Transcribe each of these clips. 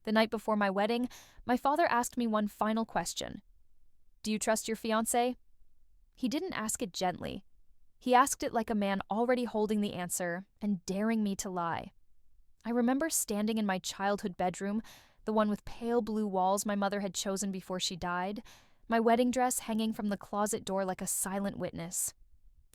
The night before my wedding, my father asked me one final question. "Do you trust your fiancé?" He didn't ask it gently. He asked it like a man already holding the answer and daring me to lie. I remember standing in my childhood bedroom, the one with pale blue walls my mother had chosen before she died, my wedding dress hanging from the closet door like a silent witness.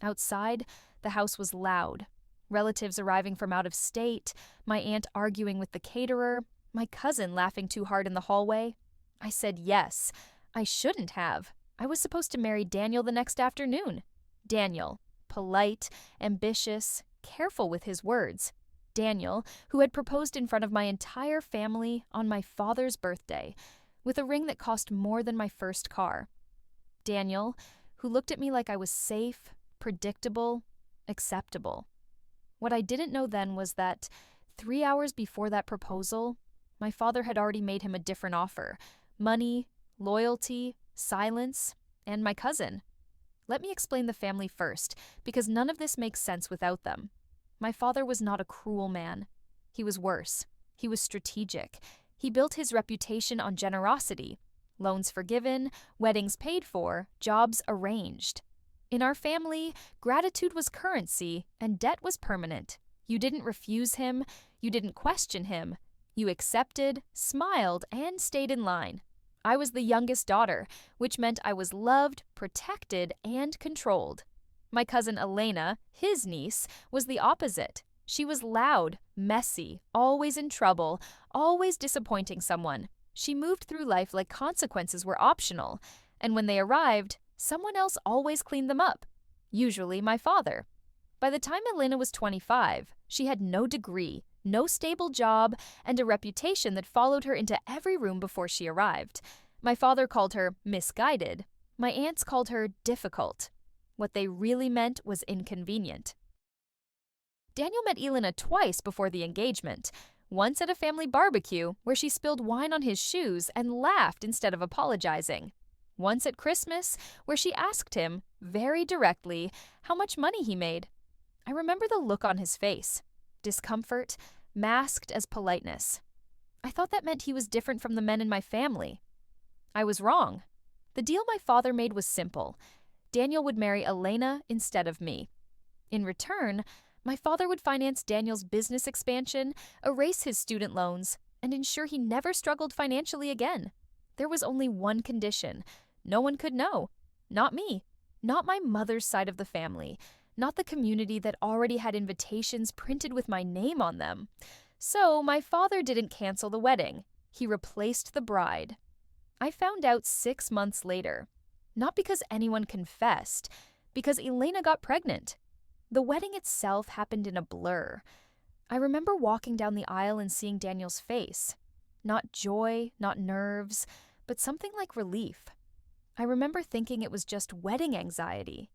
Outside, the house was loud. Relatives arriving from out of state, my aunt arguing with the caterer, my cousin laughing too hard in the hallway. I said yes. I shouldn't have. I was supposed to marry Daniel the next afternoon. Daniel, polite, ambitious, careful with his words. Daniel, who had proposed in front of my entire family on my father's birthday, with a ring that cost more than my first car. Daniel, who looked at me like I was safe, predictable, acceptable. What I didn't know then was that 3 hours before that proposal, my father had already made him a different offer: money, loyalty, silence, and my cousin. Let me explain the family first, because none of this makes sense without them. My father was not a cruel man. He was worse. He was strategic. He built his reputation on generosity. Loans forgiven, weddings paid for, jobs arranged. In our family, gratitude was currency and debt was permanent. You didn't refuse him. You didn't question him. You accepted, smiled, and stayed in line. I was the youngest daughter, which meant I was loved, protected, and controlled. My cousin Elena, his niece, was the opposite. She was loud, messy, always in trouble, always disappointing someone. She moved through life like consequences were optional, and when they arrived, someone else always cleaned them up, usually my father. By the time Elena was 25, she had no degree, no stable job, and a reputation that followed her into every room before she arrived. My father called her misguided. My aunts called her difficult. What they really meant was inconvenient. Daniel met Elena twice before the engagement. Once at a family barbecue, where she spilled wine on his shoes and laughed instead of apologizing. Once at Christmas, where she asked him, very directly, how much money he made. I remember the look on his face. Discomfort, masked as politeness. I thought that meant he was different from the men in my family. I was wrong. The deal my father made was simple. Daniel would marry Elena instead of me. In return, my father would finance Daniel's business expansion, erase his student loans, and ensure he never struggled financially again. There was only one condition. No one could know. Not me. Not my mother's side of the family. Not the community that already had invitations printed with my name on them. So my father didn't cancel the wedding. He replaced the bride. I found out 6 months later. Not because anyone confessed, because Elena got pregnant. The wedding itself happened in a blur. I remember walking down the aisle and seeing Daniel's face. Not joy, not nerves, but something like relief. I remember thinking it was just wedding anxiety.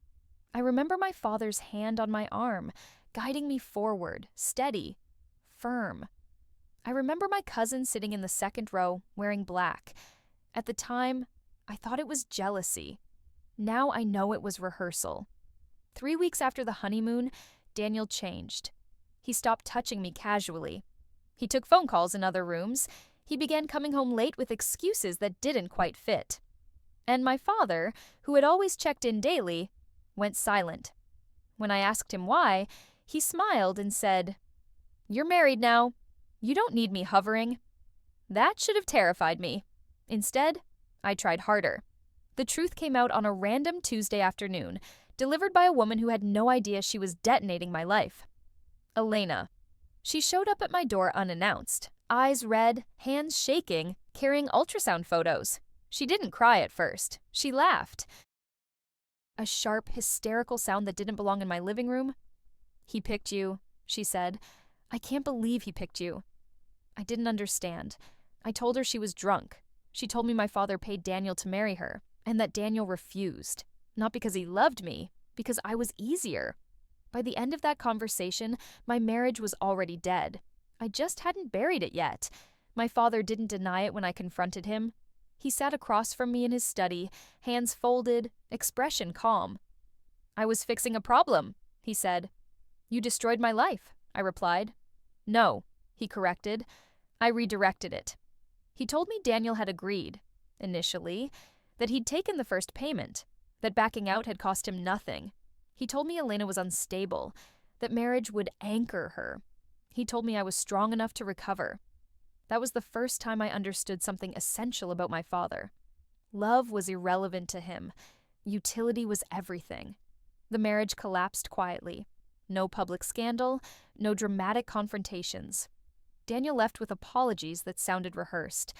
I remember my father's hand on my arm, guiding me forward, steady, firm. I remember my cousin sitting in the second row, wearing black. At the time, I thought it was jealousy. Now I know it was rehearsal. 3 weeks after the honeymoon, Daniel changed. He stopped touching me casually. He took phone calls in other rooms. He began coming home late with excuses that didn't quite fit. And my father, who had always checked in daily, went silent. When I asked him why, he smiled and said, "You're married now. You don't need me hovering." That should have terrified me. Instead, I tried harder. The truth came out on a random Tuesday afternoon, delivered by a woman who had no idea she was detonating my life. Elena. She showed up at my door unannounced, eyes red, hands shaking, carrying ultrasound photos. She didn't cry at first. She laughed. A sharp, hysterical sound that didn't belong in my living room. "He picked you," she said. "I can't believe he picked you." I didn't understand. I told her she was drunk. She told me my father paid Daniel to marry her, and that Daniel refused. Not because he loved me, because I was easier. By the end of that conversation, my marriage was already dead. I just hadn't buried it yet. My father didn't deny it when I confronted him. He sat across from me in his study, hands folded, expression calm. "I was fixing a problem," he said. "You destroyed my life," I replied. "No," he corrected. "I redirected it." He told me Daniel had agreed, initially, that he'd taken the first payment, that backing out had cost him nothing. He told me Elena was unstable, that marriage would anchor her. He told me I was strong enough to recover. That was the first time I understood something essential about my father. Love was irrelevant to him. Utility was everything. The marriage collapsed quietly. No public scandal, no dramatic confrontations. Daniel left with apologies that sounded rehearsed.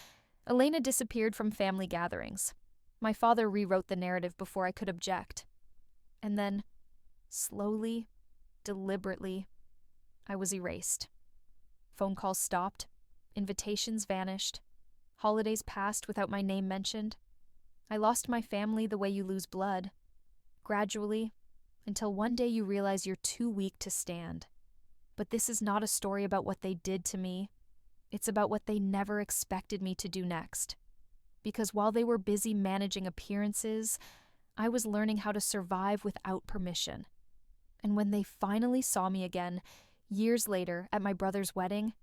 Elena disappeared from family gatherings. My father rewrote the narrative before I could object. And then, slowly, deliberately, I was erased. Phone calls stopped. Invitations vanished. Holidays passed without my name mentioned. I lost my family the way you lose blood. Gradually, until one day you realize you're too weak to stand. But this is not a story about what they did to me. It's about what they never expected me to do next. Because while they were busy managing appearances, I was learning how to survive without permission. And when they finally saw me again, years later at my brother's wedding,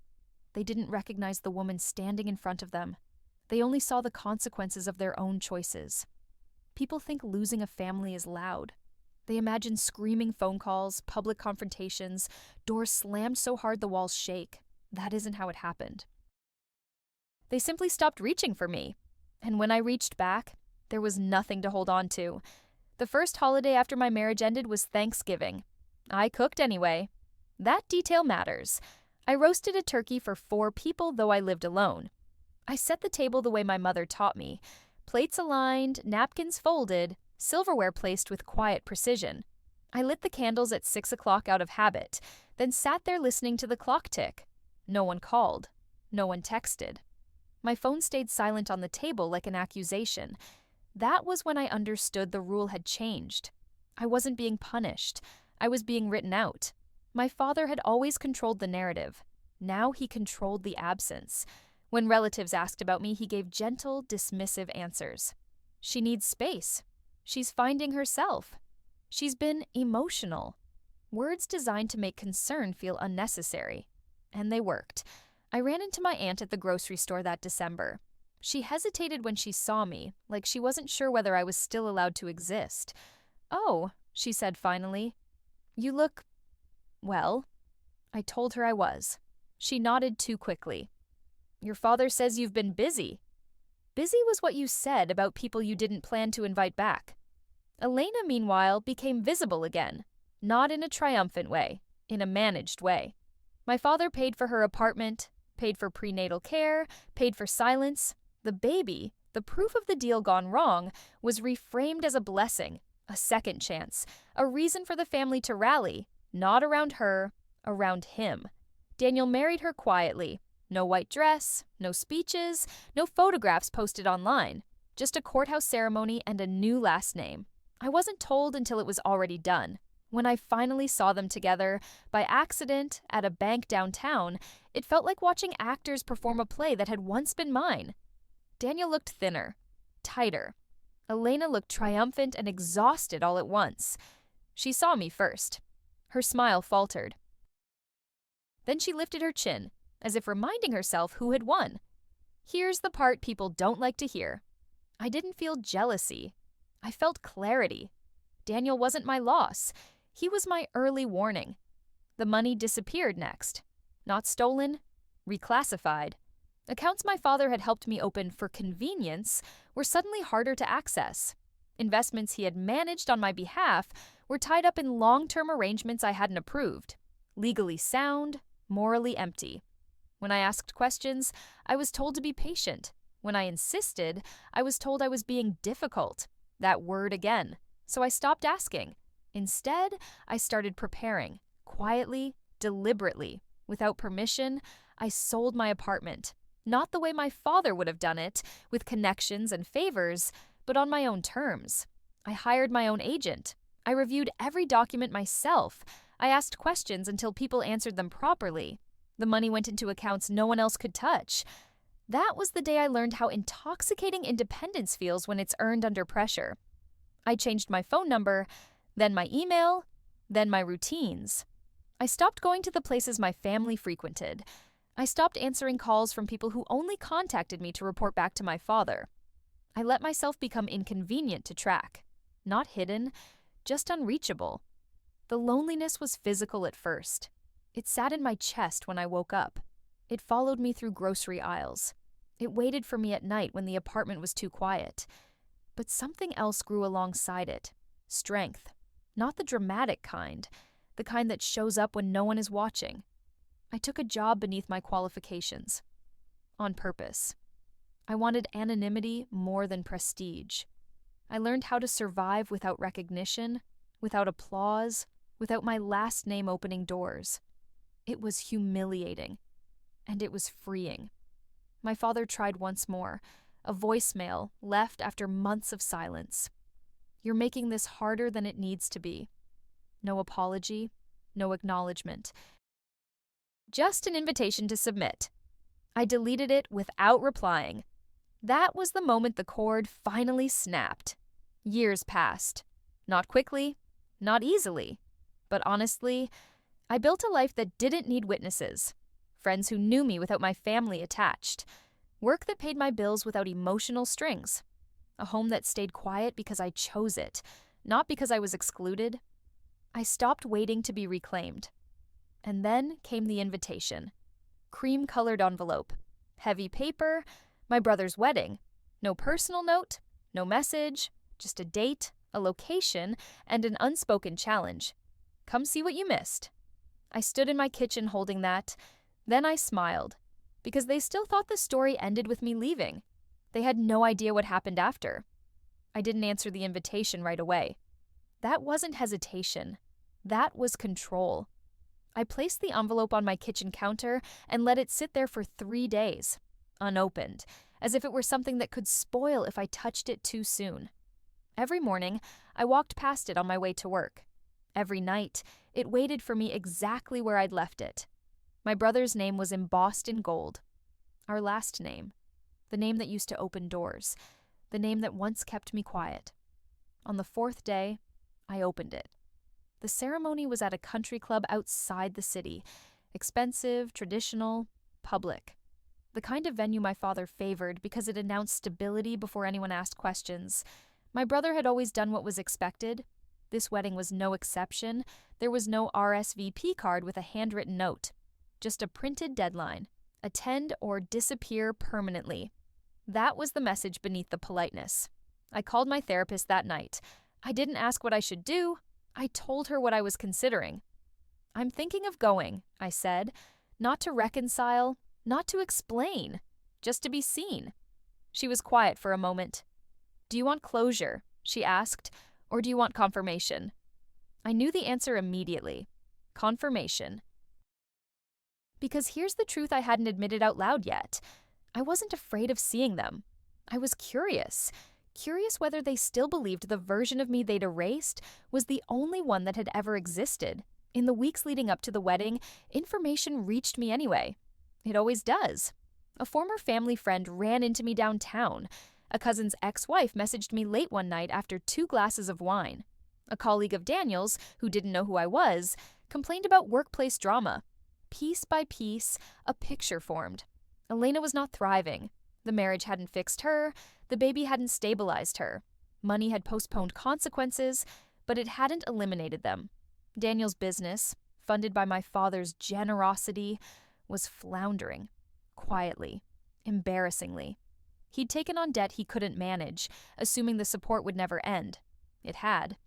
they didn't recognize the woman standing in front of them. They only saw the consequences of their own choices. People think losing a family is loud. They imagine screaming phone calls, public confrontations, doors slammed so hard the walls shake. That isn't how it happened. They simply stopped reaching for me. And when I reached back, there was nothing to hold on to. The first holiday after my marriage ended was Thanksgiving. I cooked anyway. That detail matters. I roasted a turkey for 4 people, though I lived alone. I set the table the way my mother taught me. Plates aligned, napkins folded, silverware placed with quiet precision. I lit the candles at 6 o'clock out of habit, then sat there listening to the clock tick. No one called. No one texted. My phone stayed silent on the table like an accusation. That was when I understood the rule had changed. I wasn't being punished. I was being written out. My father had always controlled the narrative. Now he controlled the absence. When relatives asked about me, he gave gentle, dismissive answers. She needs space. She's finding herself. She's been emotional. Words designed to make concern feel unnecessary. And they worked. I ran into my aunt at the grocery store that December. She hesitated when she saw me, like she wasn't sure whether I was still allowed to exist. "Oh," she said finally. "You look... well." I told her I was. She nodded too quickly. "Your father says you've been busy." Busy was what you said about people you didn't plan to invite back. Elena, meanwhile, became visible again. Not in a triumphant way, in a managed way. My father paid for her apartment, paid for prenatal care, paid for silence. The baby, the proof of the deal gone wrong, was reframed as a blessing, a second chance, a reason for the family to rally, not around her, around him. Daniel married her quietly. No white dress, no speeches, no photographs posted online. Just a courthouse ceremony and a new last name. I wasn't told until it was already done. When I finally saw them together, by accident, at a bank downtown, it felt like watching actors perform a play that had once been mine. Daniel looked thinner, tighter. Elena looked triumphant and exhausted all at once. She saw me first. Her smile faltered. Then she lifted her chin, as if reminding herself who had won. Here's the part people don't like to hear. I didn't feel jealousy. I felt clarity. Daniel wasn't my loss. He was my early warning. The money disappeared next. Not stolen, reclassified. Accounts my father had helped me open for convenience were suddenly harder to access. Investments he had managed on my behalf were tied up in long-term arrangements I hadn't approved. Legally sound, morally empty. When I asked questions, I was told to be patient. When I insisted, I was told I was being difficult. That word again. So I stopped asking. Instead, I started preparing. Quietly, deliberately. Without permission, I sold my apartment. Not the way my father would have done it, with connections and favors, but on my own terms. I hired my own agent. I reviewed every document myself. I asked questions until people answered them properly. The money went into accounts no one else could touch. That was the day I learned how intoxicating independence feels when it's earned under pressure. I changed my phone number, then my email, then my routines. I stopped going to the places my family frequented. I stopped answering calls from people who only contacted me to report back to my father. I let myself become inconvenient to track. Not hidden, just unreachable. The loneliness was physical at first. It sat in my chest when I woke up. It followed me through grocery aisles. It waited for me at night when the apartment was too quiet. But something else grew alongside it. Strength. Not the dramatic kind, the kind that shows up when no one is watching. I took a job beneath my qualifications. On purpose. I wanted anonymity more than prestige. I learned how to survive without recognition, without applause, without my last name opening doors. It was humiliating, and it was freeing. My father tried once more, a voicemail left after months of silence. You're making this harder than it needs to be. No apology, no acknowledgement. Just an invitation to submit. I deleted it without replying. That was the moment the cord finally snapped. Years passed. Not quickly, not easily. But honestly, I built a life that didn't need witnesses. Friends who knew me without my family attached. Work that paid my bills without emotional strings. A home that stayed quiet because I chose it, not because I was excluded. I stopped waiting to be reclaimed. And then came the invitation. Cream-colored envelope. Heavy paper. My brother's wedding. No personal note, no message, just a date, a location, and an unspoken challenge. Come see what you missed. I stood in my kitchen holding that. Then I smiled, because they still thought the story ended with me leaving. They had no idea what happened after. I didn't answer the invitation right away. That wasn't hesitation. That was control. I placed the envelope on my kitchen counter and let it sit there for 3 days, unopened, as if it were something that could spoil if I touched it too soon. Every morning, I walked past it on my way to work. Every night, it waited for me exactly where I'd left it. My brother's name was embossed in gold. Our last name. The name that used to open doors. The name that once kept me quiet. On the 4th day, I opened it. The ceremony was at a country club outside the city. Expensive, traditional, public. The kind of venue my father favored because it announced stability before anyone asked questions. My brother had always done what was expected. This wedding was no exception. There was no RSVP card with a handwritten note. Just a printed deadline. Attend or disappear permanently. That was the message beneath the politeness. I called my therapist that night. I didn't ask what I should do. I told her what I was considering. I'm thinking of going, I said. Not to reconcile, not to explain, just to be seen. She was quiet for a moment. Do you want closure? She asked. Or do you want confirmation? I knew the answer immediately. Confirmation. Because here's the truth I hadn't admitted out loud yet. I wasn't afraid of seeing them. I was curious. Curious whether they still believed the version of me they'd erased was the only one that had ever existed. In the weeks leading up to the wedding, information reached me anyway. It always does. A former family friend ran into me downtown. A cousin's ex-wife messaged me late one night after 2 glasses of wine. A colleague of Daniel's, who didn't know who I was, complained about workplace drama. Piece by piece, a picture formed. Elena was not thriving. The marriage hadn't fixed her. The baby hadn't stabilized her. Money had postponed consequences, but it hadn't eliminated them. Daniel's business, funded by my father's generosity, was floundering. Quietly. Embarrassingly. He'd taken on debt he couldn't manage, assuming the support would never end. It had.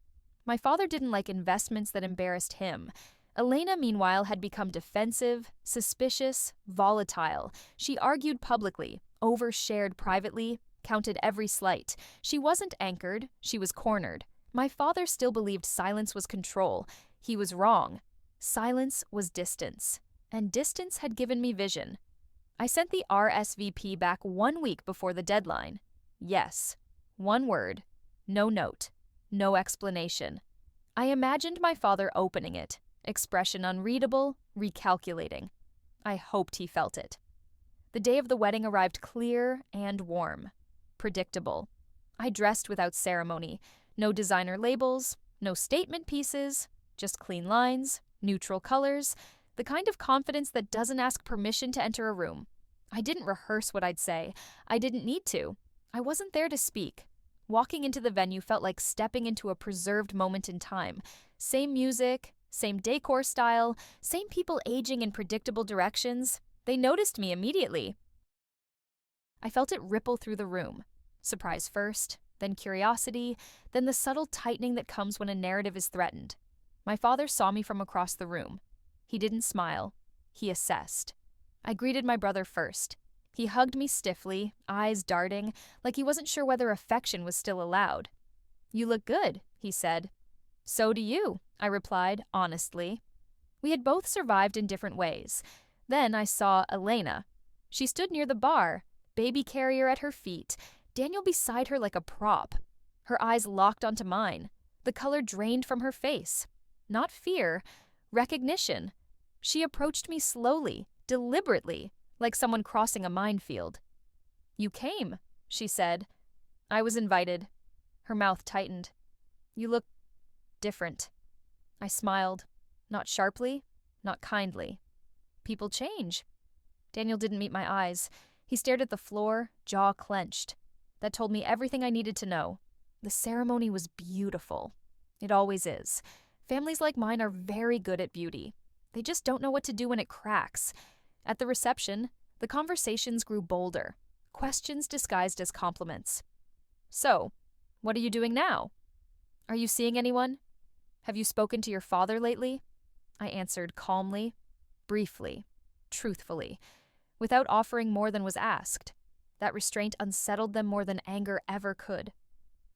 My father didn't like investments that embarrassed him. Elena, meanwhile, had become defensive, suspicious, volatile. She argued publicly, overshared privately, counted every slight. She wasn't anchored, she was cornered. My father still believed silence was control. He was wrong. Silence was distance. And distance had given me vision. I sent the RSVP back 1 week before the deadline. Yes. 1 word. No note. No explanation. I imagined my father opening it. Expression unreadable, recalculating. I hoped he felt it. The day of the wedding arrived clear and warm. Predictable. I dressed without ceremony. No designer labels, no statement pieces, just clean lines, neutral colors. The kind of confidence that doesn't ask permission to enter a room. I didn't rehearse what I'd say. I didn't need to. I wasn't there to speak. Walking into the venue felt like stepping into a preserved moment in time. Same music, same decor style, same people aging in predictable directions. They noticed me immediately. I felt it ripple through the room. Surprise first, then curiosity, then the subtle tightening that comes when a narrative is threatened. My father saw me from across the room. He didn't smile. He assessed. I greeted my brother first. He hugged me stiffly, eyes darting, like he wasn't sure whether affection was still allowed. "You look good," he said. "So do you," I replied, honestly. We had both survived in different ways. Then I saw Elena. She stood near the bar, baby carrier at her feet, Daniel beside her like a prop. Her eyes locked onto mine. The color drained from her face. Not fear, recognition. She approached me slowly, deliberately, like someone crossing a minefield. "You came," she said. I was invited. Her mouth tightened. "You look different." I smiled. Not sharply, not kindly. People change. Daniel didn't meet my eyes. He stared at the floor, jaw clenched. That told me everything I needed to know. The ceremony was beautiful. It always is. Families like mine are very good at beauty. They just don't know what to do when it cracks. At the reception, the conversations grew bolder, questions disguised as compliments. "So, what are you doing now? Are you seeing anyone? Have you spoken to your father lately?" I answered calmly, briefly, truthfully, without offering more than was asked. That restraint unsettled them more than anger ever could.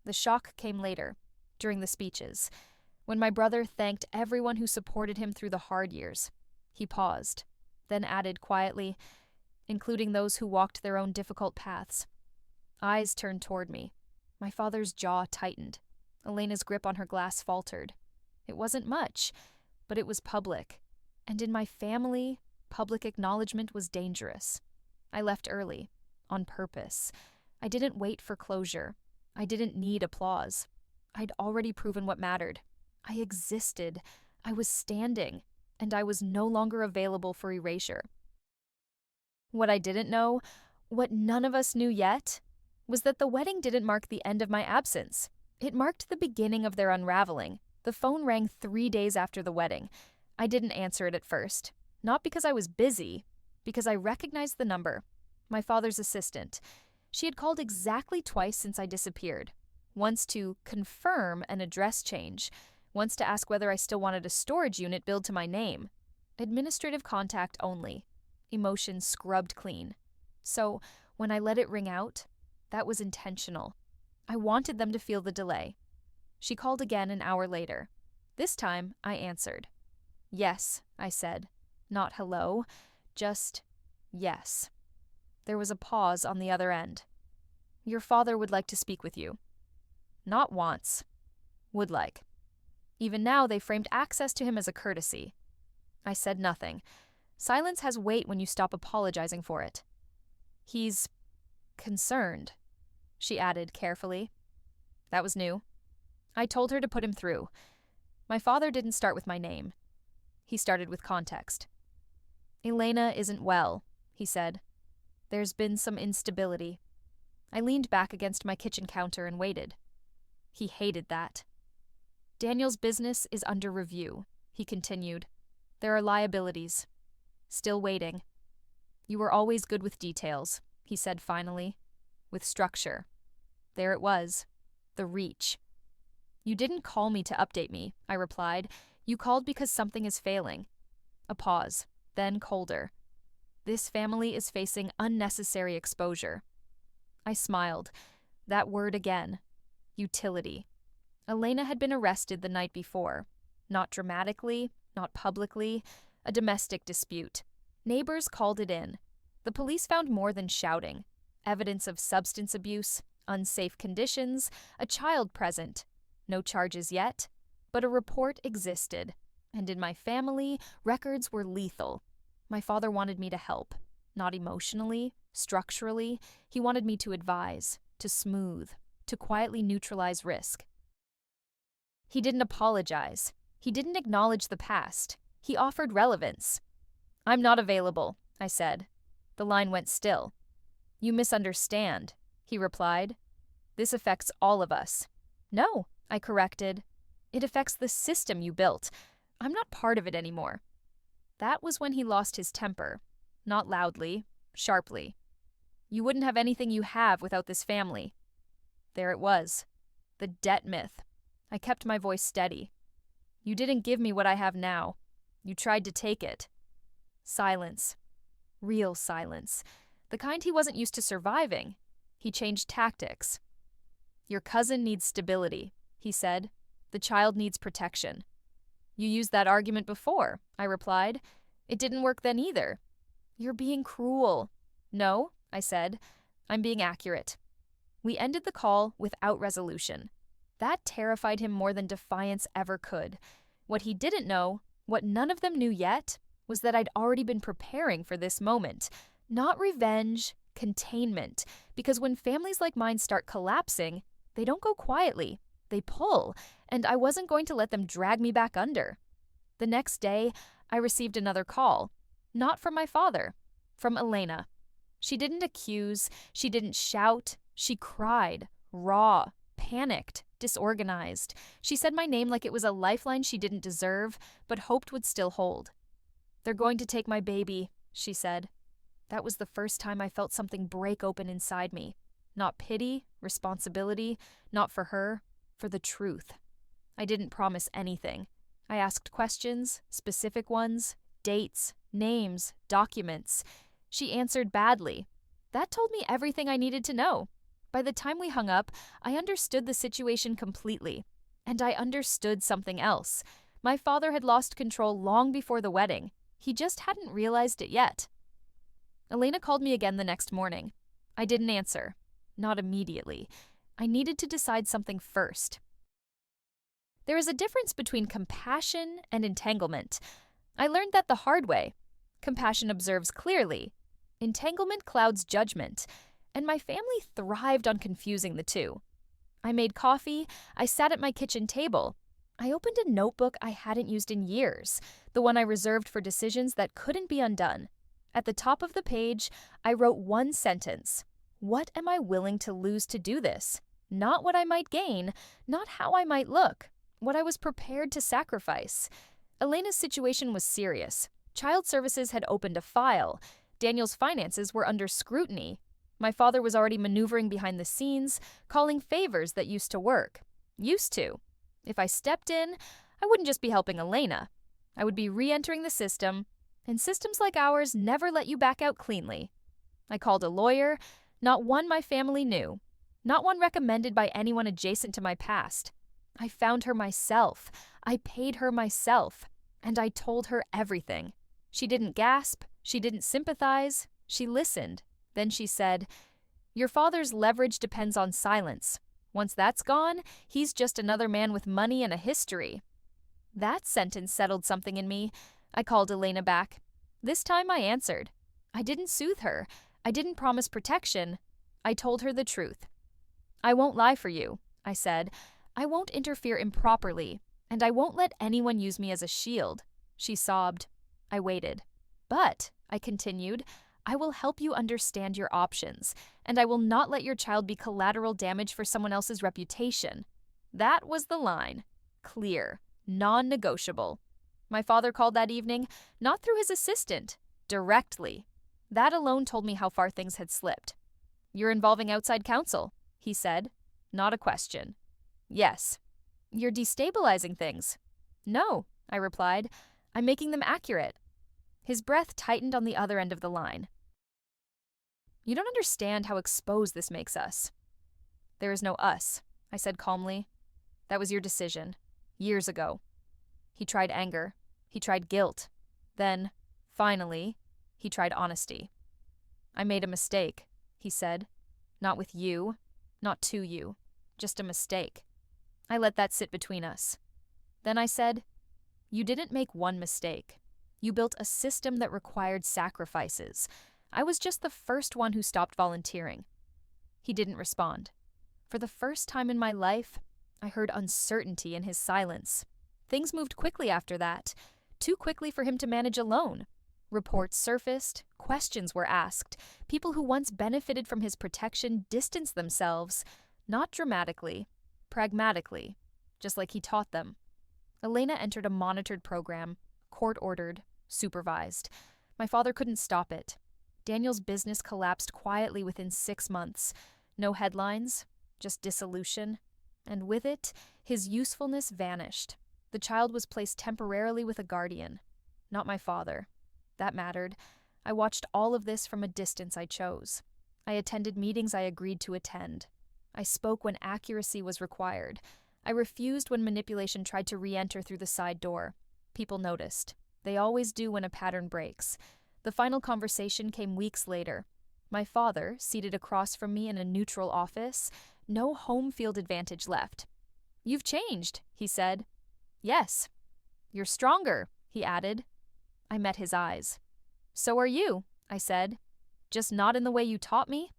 The shock came later, during the speeches, when my brother thanked everyone who supported him through the hard years. He paused, then added quietly, "including those who walked their own difficult paths." Eyes turned toward me. My father's jaw tightened. Elena's grip on her glass faltered. It wasn't much, but it was public. And in my family, public acknowledgement was dangerous. I left early, on purpose. I didn't wait for closure. I didn't need applause. I'd already proven what mattered. I existed. I was standing. And I was no longer available for erasure. What I didn't know, what none of us knew yet, was that the wedding didn't mark the end of my absence. It marked the beginning of their unraveling. The phone rang 3 days after the wedding. I didn't answer it at first. Not because I was busy, because I recognized the number. My father's assistant. She had called exactly twice since I disappeared. Once to confirm an address change. Once to ask whether I still wanted a storage unit billed to my name. Administrative contact only. Emotions scrubbed clean. So, when I let it ring out, that was intentional. I wanted them to feel the delay. She called again an hour later. This time, I answered. "Yes," I said. Not hello, just yes. There was a pause on the other end. "Your father would like to speak with you." Not wants. Would like. Even now, they framed access to him as a courtesy. I said nothing. Silence has weight when you stop apologizing for it. "He's concerned," she added carefully. That was new. I told her to put him through. My father didn't start with my name. He started with context. "Elena isn't well," he said. "There's been some instability." I leaned back against my kitchen counter and waited. He hated that. "Daniel's business is under review," he continued. "There are liabilities. Still waiting." "You were always good with details," he said finally. "With structure." There it was. The reach. "You didn't call me to update me," I replied. "You called because something is failing." A pause, then colder. "This family is facing unnecessary exposure." I smiled. That word again. Utility. Elena had been arrested the night before. Not dramatically, not publicly. A domestic dispute. Neighbors called it in. The police found more than shouting. Evidence of substance abuse, unsafe conditions, a child present. No charges yet, but a report existed. And in my family, records were lethal. My father wanted me to help. Not emotionally, structurally. He wanted me to advise, to smooth, to quietly neutralize risk. He didn't apologize. He didn't acknowledge the past. He offered relevance. I'm not available, I said. The line went still. You misunderstand, he replied. This affects all of us. No, I corrected. It affects the system you built. I'm not part of it anymore. That was when he lost his temper. Not loudly, sharply. You wouldn't have anything you have without this family. There it was. The debt myth. I kept my voice steady. You didn't give me what I have now. You tried to take it. Silence. Real silence. The kind he wasn't used to surviving. He changed tactics. Your cousin needs stability, he said. The child needs protection. You used that argument before, I replied. It didn't work then either. You're being cruel. No, I said. I'm being accurate. We ended the call without resolution. That terrified him more than defiance ever could. What he didn't know, what none of them knew yet, was that I'd already been preparing for this moment. Not revenge, containment. Because when families like mine start collapsing, they don't go quietly. They pull, and I wasn't going to let them drag me back under. The next day, I received another call. Not from my father, from Elena. She didn't accuse, she didn't shout, she cried, raw, panicked, disorganized. She said my name like it was a lifeline she didn't deserve, but hoped would still hold. They're going to take my baby, she said. That was the first time I felt something break open inside me. Not pity, responsibility, not for her, for the truth. I didn't promise anything. I asked questions, specific ones, dates, names, documents. She answered badly. That told me everything I needed to know. By the time we hung up, I understood the situation completely. And I understood something else. My father had lost control long before the wedding. He just hadn't realized it yet. Elena called me again the next morning. I didn't answer. Not immediately. I needed to decide something first. There is a difference between compassion and entanglement. I learned that the hard way. Compassion observes clearly. Entanglement clouds judgment. And my family thrived on confusing the two. I made coffee. I sat at my kitchen table. I opened a notebook I hadn't used in years, the one I reserved for decisions that couldn't be undone. At the top of the page, I wrote one sentence. What am I willing to lose to do this? Not what I might gain, not how I might look, what I was prepared to sacrifice. Elena's situation was serious. Child Services had opened a file. Daniel's finances were under scrutiny. My father was already maneuvering behind the scenes, calling favors that used to work. Used to. If I stepped in, I wouldn't just be helping Elena. I would be re-entering the system, and systems like ours never let you back out cleanly. I called a lawyer, not one my family knew, not one recommended by anyone adjacent to my past. I found her myself. I paid her myself, and I told her everything. She didn't gasp. She didn't sympathize. She listened. Then she said, "Your father's leverage depends on silence. Once that's gone, he's just another man with money and a history." That sentence settled something in me. I called Elena back. This time I answered. I didn't soothe her. I didn't promise protection. I told her the truth. "I won't lie for you," I said. "I won't interfere improperly, and I won't let anyone use me as a shield." She sobbed. I waited. "But," I continued, "I will help you understand your options, and I will not let your child be collateral damage for someone else's reputation." That was the line. Clear. Non-negotiable. My father called that evening, not through his assistant, directly. That alone told me how far things had slipped. "You're involving outside counsel," he said. Not a question. "Yes." "You're destabilizing things." "No," I replied. "I'm making them accurate." His breath tightened on the other end of the line. "You don't understand how exposed this makes us." "There is no us," I said calmly. "That was your decision. Years ago." He tried anger. He tried guilt. Then, finally, he tried honesty. "I made a mistake," he said. "Not with you. Not to you. Just a mistake." I let that sit between us. Then I said, "You didn't make one mistake. You built a system that required sacrifices. I was just the first one who stopped volunteering." He didn't respond. For the first time in my life, I heard uncertainty in his silence. Things moved quickly after that, too quickly for him to manage alone. Reports surfaced, questions were asked. People who once benefited from his protection distanced themselves, not dramatically, pragmatically, just like he taught them. Elena entered a monitored program, court-ordered, supervised. My father couldn't stop it. Daniel's business collapsed quietly within 6 months. No headlines, just dissolution. And with it, his usefulness vanished. The child was placed temporarily with a guardian. Not my father. That mattered. I watched all of this from a distance I chose. I attended meetings I agreed to attend. I spoke when accuracy was required. I refused when manipulation tried to re-enter through the side door. People noticed. They always do when a pattern breaks. The final conversation came weeks later. My father, seated across from me in a neutral office, no home field advantage left. "You've changed," he said. "Yes." "You're stronger," he added. I met his eyes. "So are you," I said. "Just not in the way you taught me."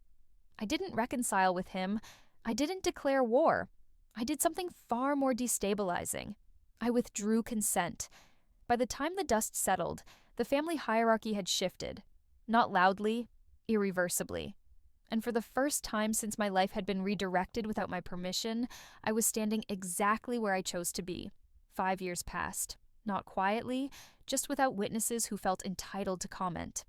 I didn't reconcile with him. I didn't declare war. I did something far more destabilizing. I withdrew consent. By the time the dust settled, the family hierarchy had shifted. Not loudly, irreversibly. And for the first time since my life had been redirected without my permission, I was standing exactly where I chose to be. 5 years passed. Not quietly, just without witnesses who felt entitled to comment.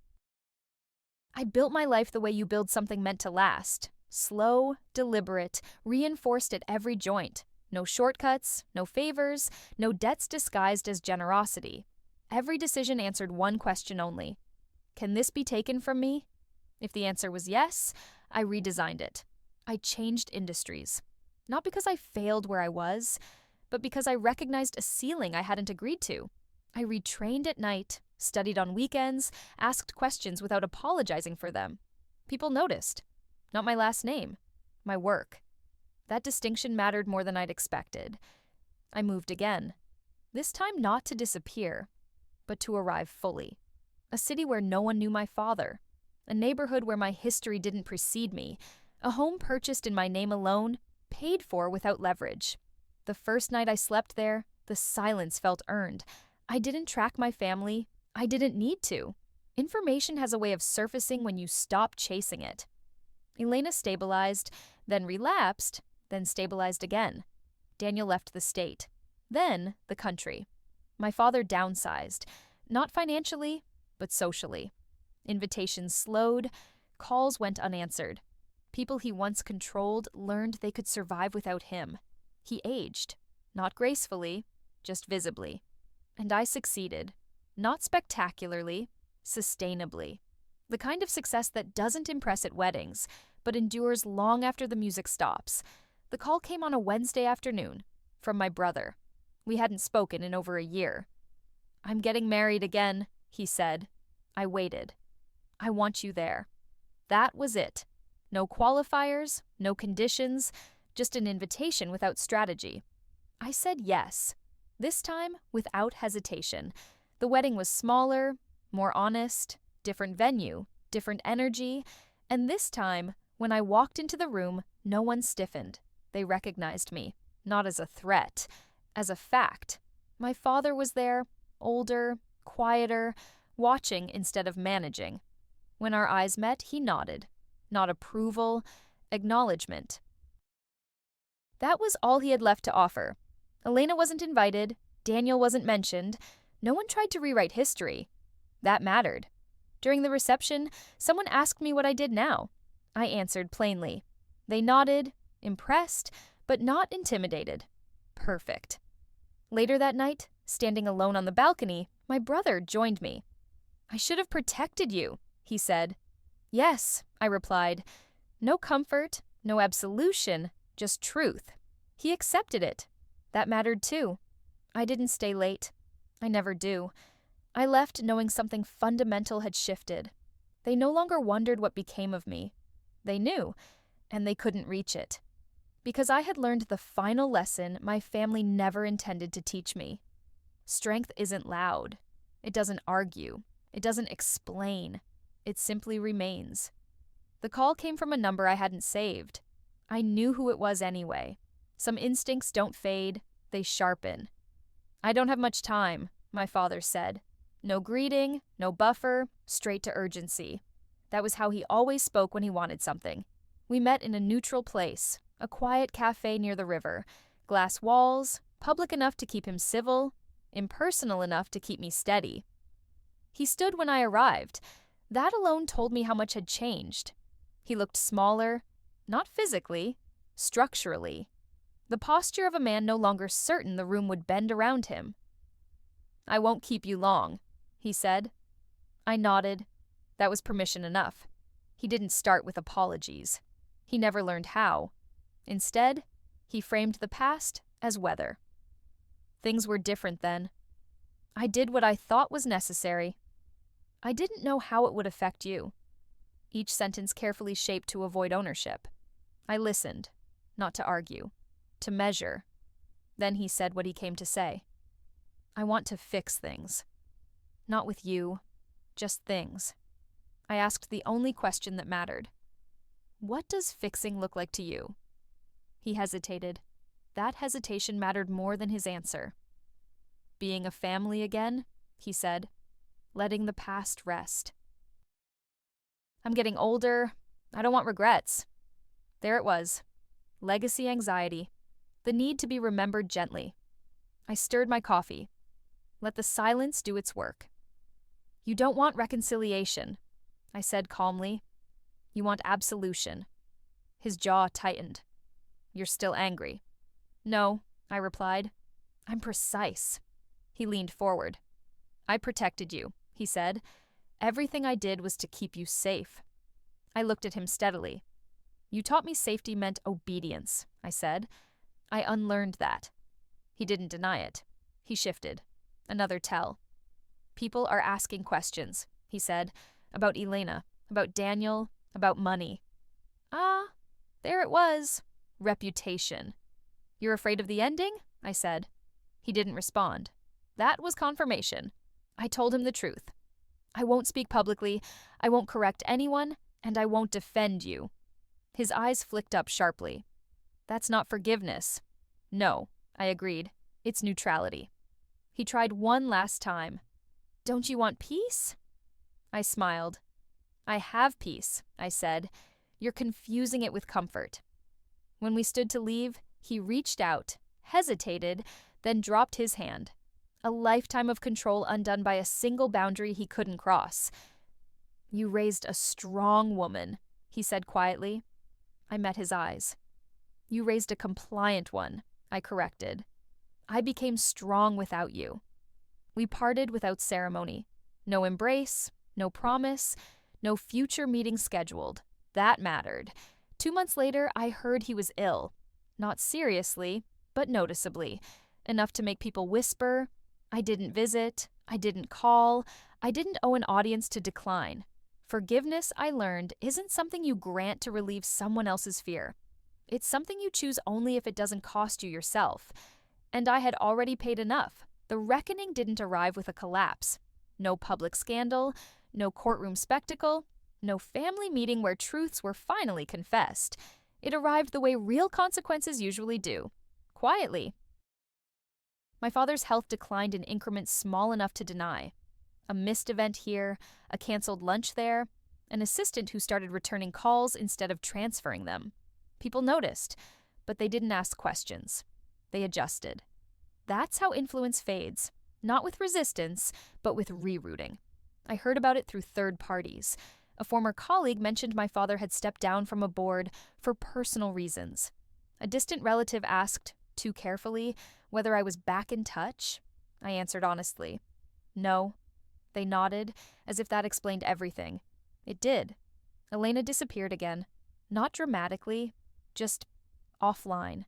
I built my life the way you build something meant to last. Slow, deliberate, reinforced at every joint. No shortcuts, no favors, no debts disguised as generosity. Every decision answered one question only. Can this be taken from me? If the answer was yes, I redesigned it. I changed industries. Not because I failed where I was, but because I recognized a ceiling I hadn't agreed to. I retrained at night, studied on weekends, asked questions without apologizing for them. People noticed. Not my last name, my work. That distinction mattered more than I'd expected. I moved again. This time not to disappear, but to arrive fully. A city where no one knew my father. A neighborhood where my history didn't precede me. A home purchased in my name alone, paid for without leverage. The first night I slept there, the silence felt earned. I didn't track my family. I didn't need to. Information has a way of surfacing when you stop chasing it. Elena stabilized, then relapsed, then stabilized again. Daniel left the state, then the country. My father downsized, not financially, but socially. Invitations slowed, calls went unanswered. People he once controlled learned they could survive without him. He aged, not gracefully, just visibly. And I succeeded, not spectacularly, sustainably. The kind of success that doesn't impress at weddings, but endures long after the music stops. The call came on a Wednesday afternoon, from my brother. We hadn't spoken in over a year. "I'm getting married again," he said. I waited. "I want you there." That was it. No qualifiers, no conditions, just an invitation without strategy. I said yes. This time, without hesitation. The wedding was smaller, more honest, different venue, different energy, and this time, when I walked into the room, no one stiffened. They recognized me, not as a threat, as a fact. My father was there, older, quieter, watching instead of managing. When our eyes met, he nodded. Not approval, acknowledgement. That was all he had left to offer. Elena wasn't invited, Daniel wasn't mentioned, no one tried to rewrite history. That mattered. During the reception, someone asked me what I did now. I answered plainly. They nodded, impressed, but not intimidated. Perfect. Later that night, standing alone on the balcony, my brother joined me. "I should have protected you," he said. "Yes," I replied. No comfort, no absolution, just truth. He accepted it. That mattered too. I didn't stay late. I never do. I left knowing something fundamental had shifted. They no longer wondered what became of me. They knew, and they couldn't reach it. Because I had learned the final lesson my family never intended to teach me. Strength isn't loud. It doesn't argue. It doesn't explain. It simply remains. The call came from a number I hadn't saved. I knew who it was anyway. Some instincts don't fade, they sharpen. "I don't have much time," my father said. No greeting, no buffer, straight to urgency. That was how he always spoke when he wanted something. We met in a neutral place, a quiet cafe near the river. Glass walls, public enough to keep him civil, impersonal enough to keep me steady. He stood when I arrived. That alone told me how much had changed. He looked smaller, not physically, structurally. The posture of a man no longer certain the room would bend around him. "I won't keep you long," he said. I nodded. That was permission enough. He didn't start with apologies. He never learned how. Instead, he framed the past as weather. Things were different then. I did what I thought was necessary. I didn't know how it would affect you. Each sentence carefully shaped to avoid ownership. I listened, not to argue, to measure. Then he said what he came to say. "I want to fix things. Not with you, just things." I asked the only question that mattered. "What does fixing look like to you?" He hesitated. That hesitation mattered more than his answer. "Being a family again," he said. "Letting the past rest. I'm getting older. I don't want regrets." There it was. Legacy anxiety. The need to be remembered gently. I stirred my coffee. Let the silence do its work. "You don't want reconciliation," I said calmly. "You want absolution." His jaw tightened. "You're still angry." "No," I replied. "I'm precise." He leaned forward. "I protected you," he said. "Everything I did was to keep you safe." I looked at him steadily. "You taught me safety meant obedience," I said. "I unlearned that." He didn't deny it. He shifted. Another tell. "People are asking questions," he said, "about Elena, about Daniel, about money." "Ah, there it was. Reputation." "You're afraid of the ending?" I said. He didn't respond. That was confirmation. I told him the truth. "I won't speak publicly, I won't correct anyone, and I won't defend you." His eyes flicked up sharply. "That's not forgiveness." "No," I agreed. "It's neutrality." He tried one last time. "Don't you want peace?" I smiled. "I have peace," I said. "You're confusing it with comfort." When we stood to leave, he reached out, hesitated, then dropped his hand. A lifetime of control undone by a single boundary he couldn't cross. "You raised a strong woman," he said quietly. I met his eyes. "You raised a compliant one," I corrected. "I became strong without you." We parted without ceremony. No embrace, no promise, no future meeting scheduled. That mattered. 2 months later, I heard he was ill. Not seriously, but noticeably. Enough to make people whisper. I didn't visit. I didn't call. I didn't owe an audience to decline. Forgiveness, I learned, isn't something you grant to relieve someone else's fear. It's something you choose only if it doesn't cost you yourself. And I had already paid enough. The reckoning didn't arrive with a collapse. No public scandal, no courtroom spectacle, no family meeting where truths were finally confessed. It arrived the way real consequences usually do. Quietly. My father's health declined in increments small enough to deny. A missed event here, a canceled lunch there, an assistant who started returning calls instead of transferring them. People noticed, but they didn't ask questions. They adjusted. That's how influence fades, not with resistance, but with rerouting. I heard about it through third parties. A former colleague mentioned my father had stepped down from a board for personal reasons. A distant relative asked, too carefully, whether I was back in touch. I answered honestly, no. They nodded, as if that explained everything. It did. Elena disappeared again. Not dramatically, just offline.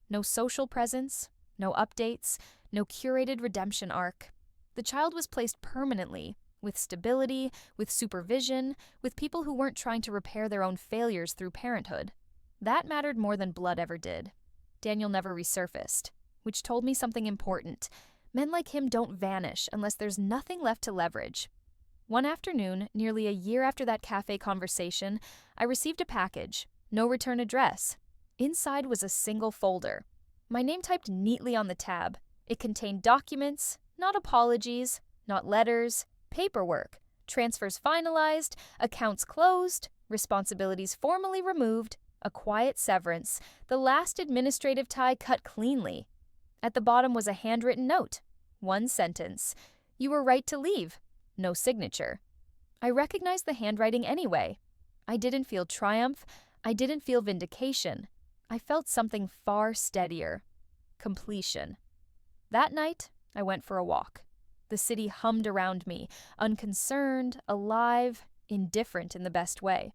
No social presence, no updates, no curated redemption arc. The child was placed permanently, with stability, with supervision, with people who weren't trying to repair their own failures through parenthood. That mattered more than blood ever did. Daniel never resurfaced, which told me something important. Men like him don't vanish unless there's nothing left to leverage. One afternoon, nearly a year after that cafe conversation, I received a package, no return address. Inside was a single folder. My name typed neatly on the tab. It contained documents, not apologies, not letters, paperwork, transfers finalized, accounts closed, responsibilities formally removed, a quiet severance, the last administrative tie cut cleanly. At the bottom was a handwritten note. One sentence. You were right to leave. No signature. I recognized the handwriting anyway. I didn't feel triumph. I didn't feel vindication. I felt something far steadier. Completion. That night, I went for a walk. The city hummed around me, unconcerned, alive, indifferent in the best way.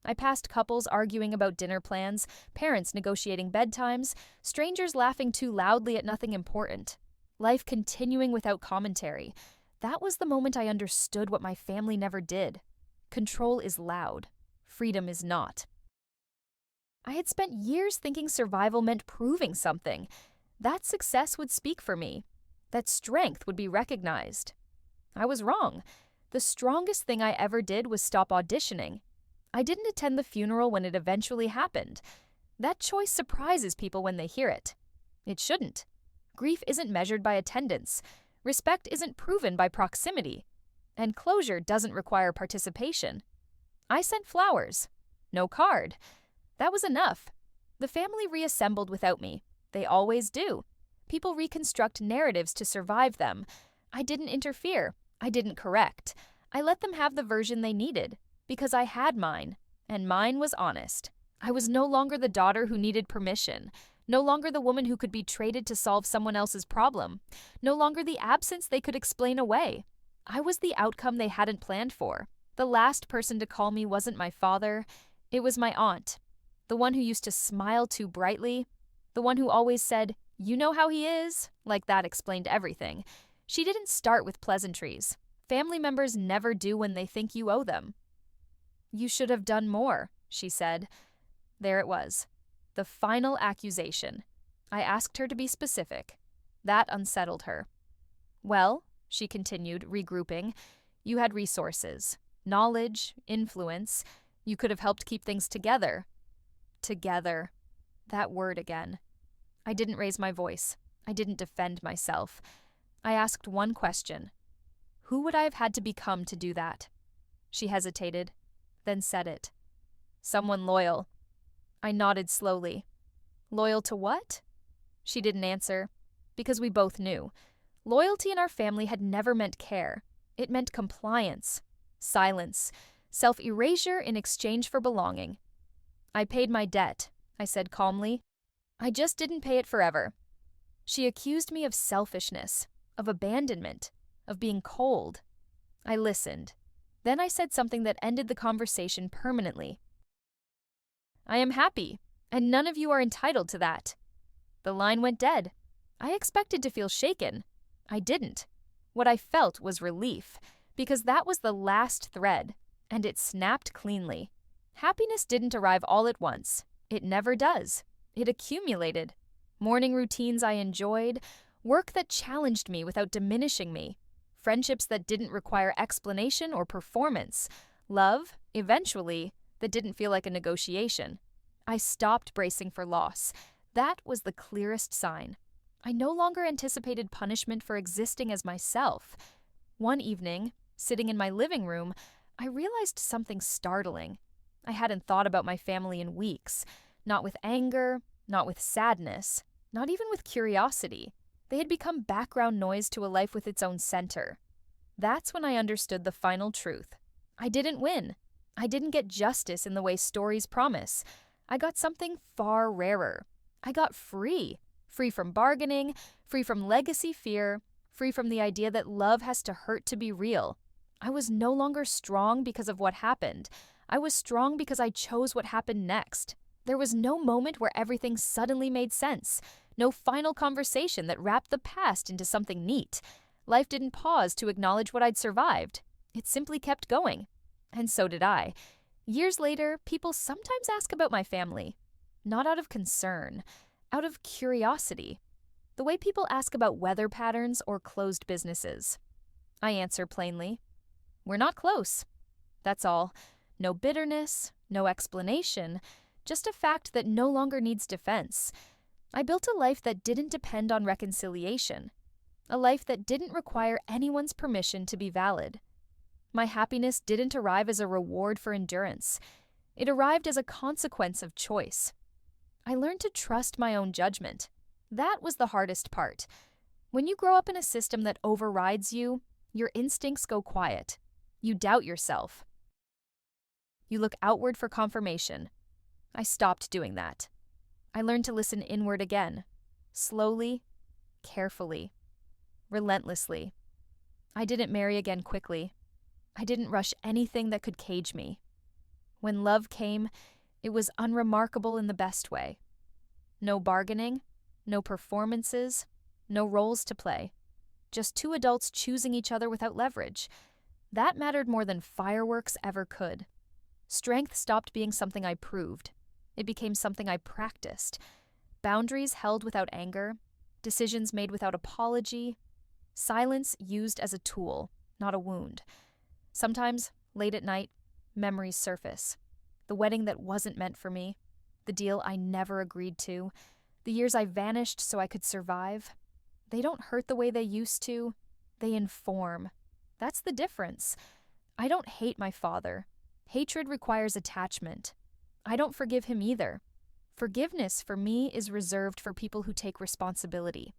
I passed couples arguing about dinner plans, parents negotiating bedtimes, strangers laughing too loudly at nothing important. Life continuing without commentary. That was the moment I understood what my family never did. Control is loud. Freedom is not. I had spent years thinking survival meant proving something. That success would speak for me. That strength would be recognized. I was wrong. The strongest thing I ever did was stop auditioning. I didn't attend the funeral when it eventually happened. That choice surprises people when they hear it. It shouldn't. Grief isn't measured by attendance. Respect isn't proven by proximity. And closure doesn't require participation. I sent flowers. No card. That was enough. The family reassembled without me. They always do. People reconstruct narratives to survive them. I didn't interfere. I didn't correct. I let them have the version they needed, because I had mine, and mine was honest. I was no longer the daughter who needed permission, no longer the woman who could be traded to solve someone else's problem, no longer the absence they could explain away. I was the outcome they hadn't planned for. The last person to call me wasn't my father, it was my aunt. The one who used to smile too brightly, the one who always said, "You know how he is," like that explained everything. She didn't start with pleasantries. Family members never do when they think you owe them. "You should have done more," she said. There it was. The final accusation. I asked her to be specific. That unsettled her. "Well," she continued, regrouping, "you had resources, knowledge, influence. You could have helped keep things together." Together. That word again. I didn't raise my voice. I didn't defend myself. I asked one question. Who would I have had to become to do that? She hesitated, then said it. "Someone loyal." I nodded slowly. Loyal to what? She didn't answer, because we both knew. Loyalty in our family had never meant care. It meant compliance, silence, self-erasure in exchange for belonging. "I paid my debt," I said calmly. "I just didn't pay it forever." She accused me of selfishness, of abandonment, of being cold. I listened. Then I said something that ended the conversation permanently. "I am happy, and none of you are entitled to that." The line went dead. I expected to feel shaken. I didn't. What I felt was relief, because that was the last thread, and it snapped cleanly. Happiness didn't arrive all at once. It never does. It accumulated. Morning routines I enjoyed, work that challenged me without diminishing me, friendships that didn't require explanation or performance, love, eventually, that didn't feel like a negotiation. I stopped bracing for loss. That was the clearest sign. I no longer anticipated punishment for existing as myself. One evening, sitting in my living room, I realized something startling. I hadn't thought about my family in weeks, not with anger, not with sadness, not even with curiosity. They had become background noise to a life with its own center. That's when I understood the final truth. I didn't win. I didn't get justice in the way stories promise. I got something far rarer. I got free. Free from bargaining, free from legacy fear, free from the idea that love has to hurt to be real. I was no longer strong because of what happened. I was strong because I chose what happened next. There was no moment where everything suddenly made sense. No final conversation that wrapped the past into something neat. Life didn't pause to acknowledge what I'd survived. It simply kept going. And so did I. Years later, people sometimes ask about my family. Not out of concern, out of curiosity. The way people ask about weather patterns or closed businesses. I answer plainly, "We're not close." That's all. No bitterness, no explanation, just a fact that no longer needs defense. I built a life that didn't depend on reconciliation. a life that didn't require anyone's permission to be valid. My happiness didn't arrive as a reward for endurance. It arrived as a consequence of choice. I learned to trust my own judgment. That was the hardest part. When you grow up in a system that overrides you, your instincts go quiet. You doubt yourself. You look outward for confirmation. I stopped doing that. I learned to listen inward again, slowly, carefully, relentlessly. I didn't marry again quickly. I didn't rush anything that could cage me. When love came, it was unremarkable in the best way. No bargaining, no performances, no roles to play. Just two adults choosing each other without leverage. That mattered more than fireworks ever could. Strength stopped being something I proved. It became something I practiced. Boundaries held without anger, decisions made without apology, silence used as a tool, not a wound. Sometimes, late at night, memories surface. The wedding that wasn't meant for me, the deal I never agreed to, the years I vanished so I could survive. They don't hurt the way they used to. They inform. That's the difference. I don't hate my father. Hatred requires attachment. I don't forgive him either. Forgiveness, for me, is reserved for people who take responsibility.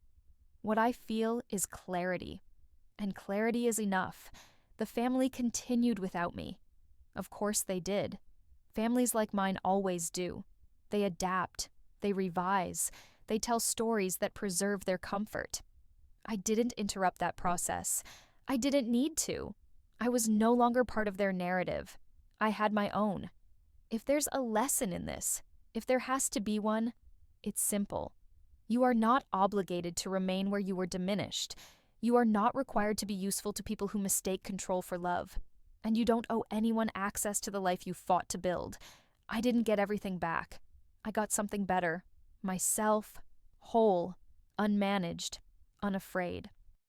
What I feel is clarity. And clarity is enough. The family continued without me. Of course they did. Families like mine always do. They adapt. They revise. They tell stories that preserve their comfort. I didn't interrupt that process. I didn't need to. I was no longer part of their narrative. I had my own. If there's a lesson in this, if there has to be one, it's simple. You are not obligated to remain where you were diminished. You are not required to be useful to people who mistake control for love. And you don't owe anyone access to the life you fought to build. I didn't get everything back. I got something better. Myself, whole, unmanaged, unafraid.